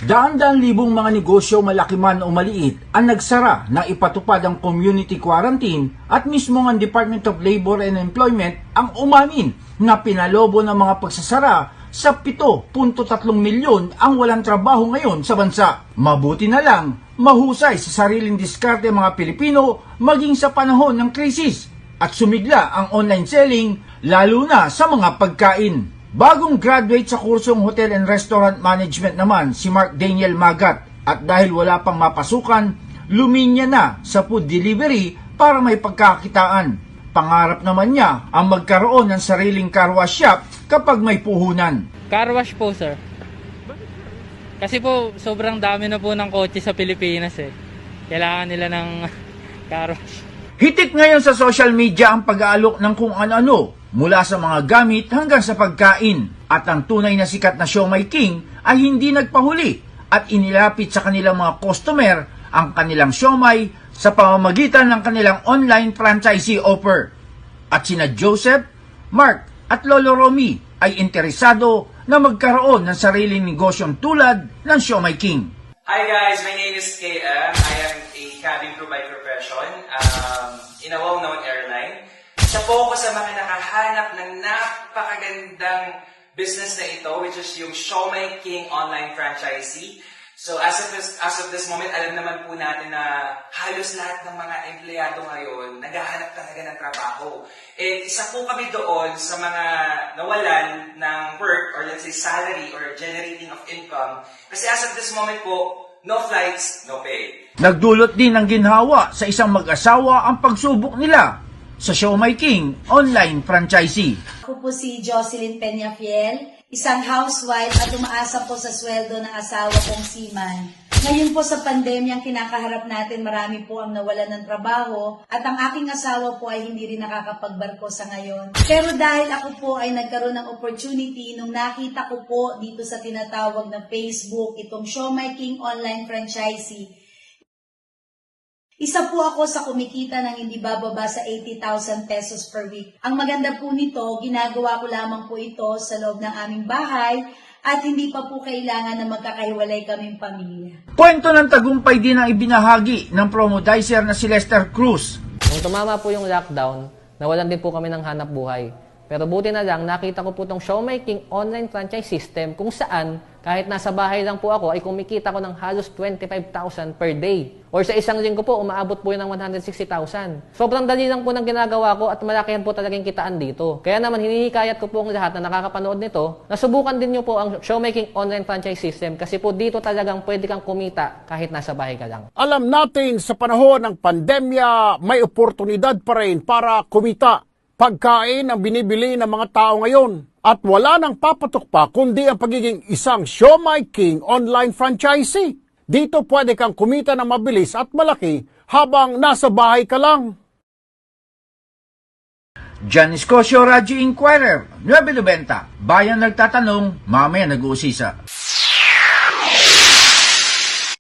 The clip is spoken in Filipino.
Daan-daan libong mga negosyo malaki man o maliit ang nagsara nang ipatupad ang community quarantine at mismo ang Department of Labor and Employment ang umamin na pinalobo ng mga pagsasara sa 7.3 milyon ang walang trabaho ngayon sa bansa. Mabuti na lang, mahusay sa sariling diskarte mga Pilipino maging sa panahon ng krisis at sumigla ang online selling lalo na sa mga pagkain. Bagong graduate sa kursong Hotel and Restaurant Management naman si Mark Daniel Magat at dahil wala pang mapasukan, luminya na sa food delivery para may pagkakitaan. Pangarap naman niya ang magkaroon ng sariling car wash shop kapag may puhunan. Car wash po, sir. Kasi po sobrang dami na po ng kotse sa Pilipinas eh. Kailangan nila ng car wash. Hitik ngayon sa social media ang pag-aalok ng kung ano-ano mula sa mga gamit hanggang sa pagkain. At ang tunay na sikat na Siomai King ay hindi nagpahuli at inilapit sa kanilang mga customer ang kanilang siomai sa pamamagitan ng kanilang online franchisee offer. At sina Joseph, Mark at Lolo Romy ay interesado na magkaroon ng sariling negosyong tulad ng Siomai King. Hi guys, my name is KM. I am a cabin crew by profession in a well-known airline. Isa po ako sa mga nakahanap ng napakagandang business na ito, which is yung Siomai King online franchisee. So as of this moment, alam naman po natin na halos lahat ng mga empleyado ngayon naghahanap talaga ng trabaho. And isa po kami doon sa mga nawalan ng work or let's say salary or generating of income. Kasi as of this moment po, no flights, no pay. Nagdulot din ng ginhawa sa isang mag-asawa ang pagsubok nila sa Siomai King online franchisee. Ako po si Jocelyn Peñafiel, isang housewife at umaasa po sa sweldo ng asawa kong seaman. Ngayon po sa pandemyang kinakaharap natin, marami po ang nawalan ng trabaho at ang aking asawa po ay hindi rin nakakapagbarko sa ngayon. Pero dahil ako po ay nagkaroon ng opportunity nung nakita ko po dito sa tinatawag na Facebook, itong Siomai King online franchisee, isa po ako sa kumikita ng hindi bababa sa 80,000 pesos per week. Ang maganda po nito, ginagawa ko lamang po ito sa loob ng aming bahay at hindi pa po kailangan na magkakahiwalay kaming pamilya. Kwento ng tagumpay din ang ibinahagi ng promodizer na si Lester Cruz. Nung tumama po yung lockdown, nawalan din po kami ng hanap buhay. Pero buti na lang, nakita ko po itong Siomai King online franchise system kung saan kahit nasa bahay lang po ako ay kumikita ko ng halos 25,000 per day. Or sa isang linggo po, umaabot po yun ng 160,000. Sobrang dali lang po ng ginagawa ko at malakihan po talagang kitaan dito. Kaya naman hinihikayat ko po ang lahat na nakakapanood nito, nasubukan din nyo po ang Siomai King online franchise system kasi po dito talagang pwede kang kumita kahit nasa bahay ka lang. Alam natin sa panahon ng pandemya, may oportunidad pa rin para kumita. Pagkain ang binibili ng mga tao ngayon at wala nang papatok pa kundi ang pagiging isang Siomai King online franchisee. Dito pwede kang kumita ng mabilis at malaki habang nasa bahay ka lang. John Escocio, Radyo Inquirer, 9:90. Bayan nagtatanong, mamaya nag-uusisa.